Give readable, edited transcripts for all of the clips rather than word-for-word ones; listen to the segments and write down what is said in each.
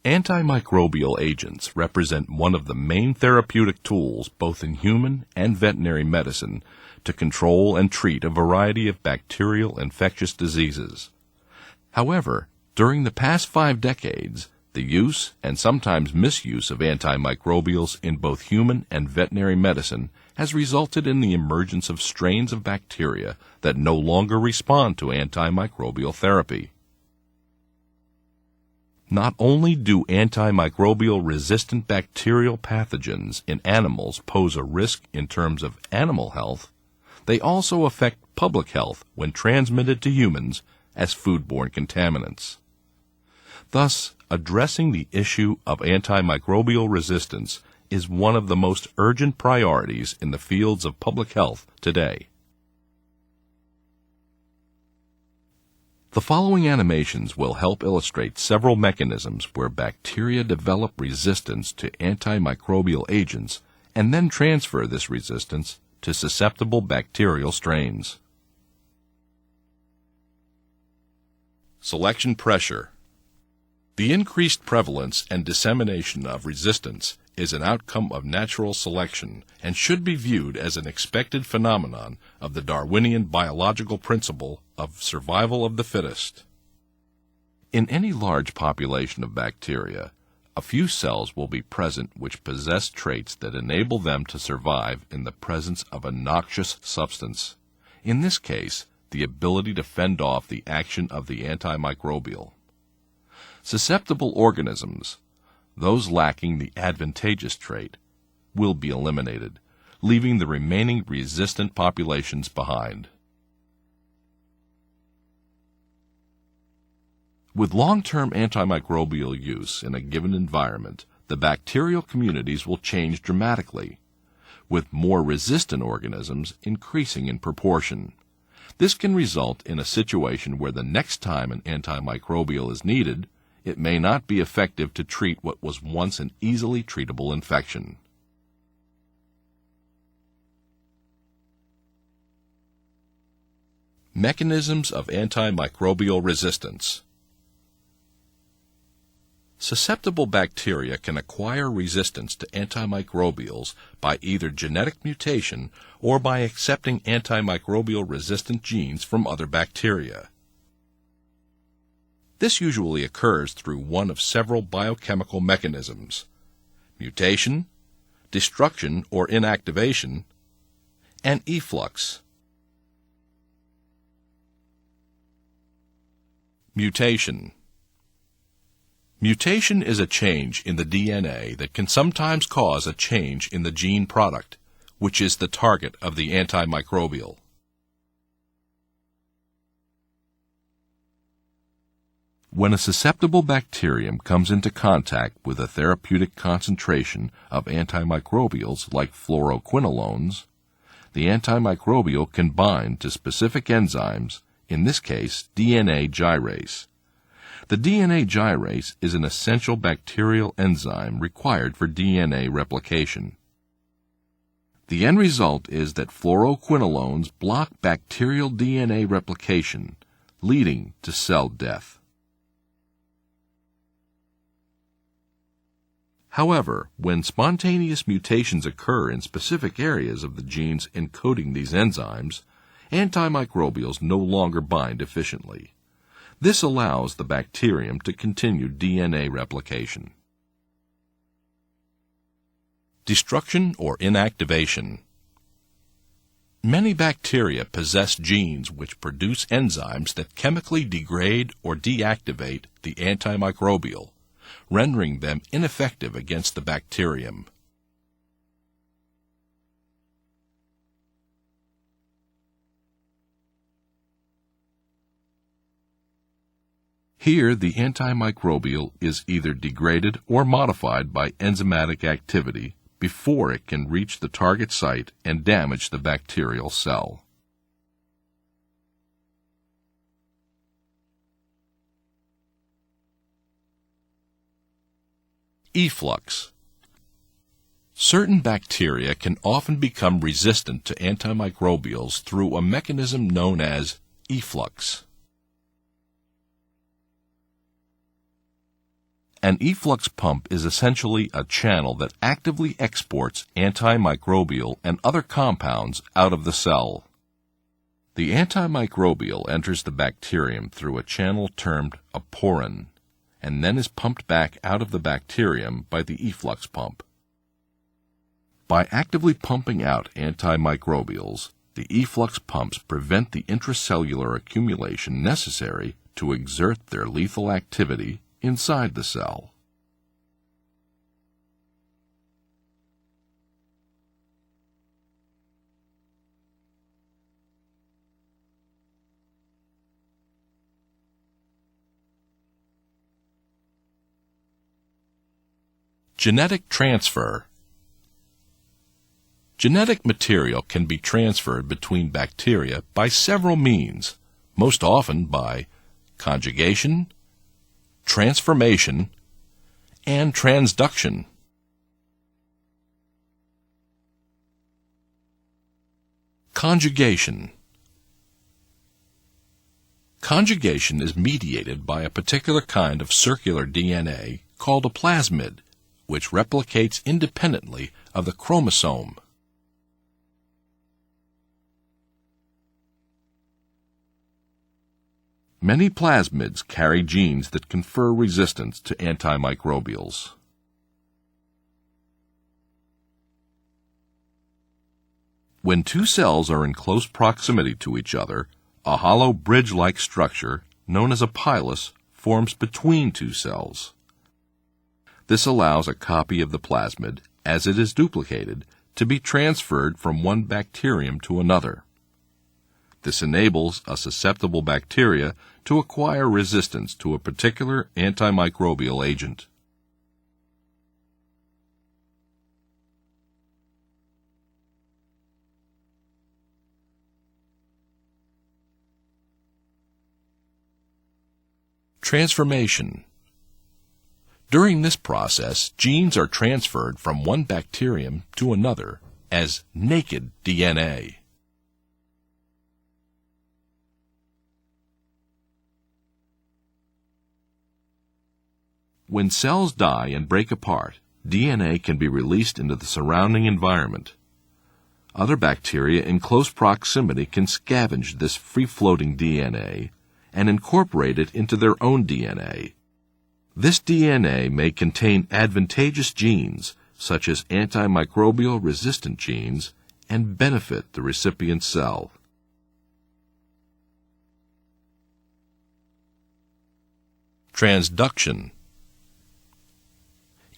Antimicrobial agents represent one of the main therapeutic tools both in human and veterinary medicine to control and treat a variety of bacterial infectious diseases. However, during the past 5 decades, the use and sometimes misuse of antimicrobials in both human and veterinary medicine has resulted in the emergence of strains of bacteria that no longer respond to antimicrobial therapy. Not only do antimicrobial-resistant bacterial pathogens in animals pose a risk in terms of animal health, they also affect public health when transmitted to humans as foodborne contaminants. Thus, addressing the issue of antimicrobial resistance is one of the most urgent priorities in the fields of public health today. The following animations will help illustrate several mechanisms where bacteria develop resistance to antimicrobial agents and then transfer this resistance to susceptible bacterial strains. Selection pressure. The increased prevalence and dissemination of resistance is an outcome of natural selection and should be viewed as an expected phenomenon of the Darwinian biological principle of survival of the fittest. In any large population of bacteria, a few cells will be present which possess traits that enable them to survive in the presence of a noxious substance. In this case, the ability to fend off the action of the antimicrobial. Susceptible organisms, those lacking the advantageous trait, will be eliminated, leaving the remaining resistant populations behind. With long-term antimicrobial use in a given environment, the bacterial communities will change dramatically, with more resistant organisms increasing in proportion. This can result in a situation where the next time an antimicrobial is needed, it may not be effective to treat what was once an easily treatable infection. Mechanisms of antimicrobial resistance. Susceptible bacteria can acquire resistance to antimicrobials by either genetic mutation or by accepting antimicrobial resistant genes from other bacteria. This usually occurs through one of several biochemical mechanisms: mutation, destruction or inactivation, and efflux. Mutation. Mutation is a change in the DNA that can sometimes cause a change in the gene product, which is the target of the antimicrobial. When a susceptible bacterium comes into contact with a therapeutic concentration of antimicrobials like fluoroquinolones, the antimicrobial can bind to specific enzymes, in this case DNA gyrase. The DNA gyrase is an essential bacterial enzyme required for DNA replication. The end result is that fluoroquinolones block bacterial DNA replication, leading to cell death. However, when spontaneous mutations occur in specific areas of the genes encoding these enzymes, antimicrobials no longer bind efficiently. This allows the bacterium to continue DNA replication. Destruction or inactivation. Many bacteria possess genes which produce enzymes that chemically degrade or deactivate the antimicrobial, rendering them ineffective against the bacterium. Here, the antimicrobial is either degraded or modified by enzymatic activity before it can reach the target site and damage the bacterial cell. Efflux. Certain bacteria can often become resistant to antimicrobials through a mechanism known as efflux. An efflux pump is essentially a channel that actively exports antimicrobial and other compounds out of the cell. The antimicrobial enters the bacterium through a channel termed a porin, and then is pumped back out of the bacterium by the efflux pump. By actively pumping out antimicrobials, the efflux pumps prevent the intracellular accumulation necessary to exert their lethal activity inside the cell. Genetic transfer. Genetic material can be transferred between bacteria by several means, most often by conjugation, transformation, and transduction. Conjugation. Conjugation is mediated by a particular kind of circular DNA called a plasmid, which replicates independently of the chromosome. Many plasmids carry genes that confer resistance to antimicrobials. When two cells are in close proximity to each other, a hollow bridge-like structure, known as a pilus, forms between two cells. This allows a copy of the plasmid, as it is duplicated, to be transferred from one bacterium to another. This enables a susceptible bacteria to acquire resistance to a particular antimicrobial agent. Transformation. During this process, genes are transferred from one bacterium to another as naked DNA. When cells die and break apart, DNA can be released into the surrounding environment. Other bacteria in close proximity can scavenge this free-floating DNA and incorporate it into their own DNA. This DNA may contain advantageous genes, such as antimicrobial resistant genes, and benefit the recipient cell. Transduction.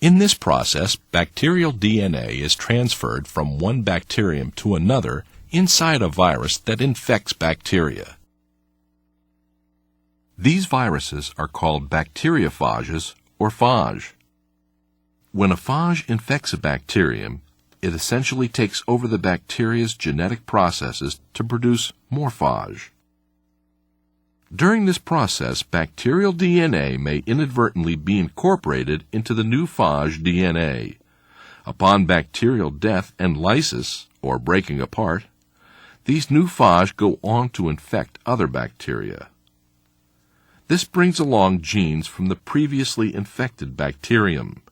In this process, bacterial DNA is transferred from one bacterium to another inside a virus that infects bacteria. These viruses are called bacteriophages or phage. When a phage infects a bacterium, it essentially takes over the bacteria's genetic processes to produce more phage. During this process, bacterial DNA may inadvertently be incorporated into the new phage DNA. Upon bacterial death and lysis, or breaking apart, these new phage go on to infect other bacteria. This brings along genes from the previously infected bacterium.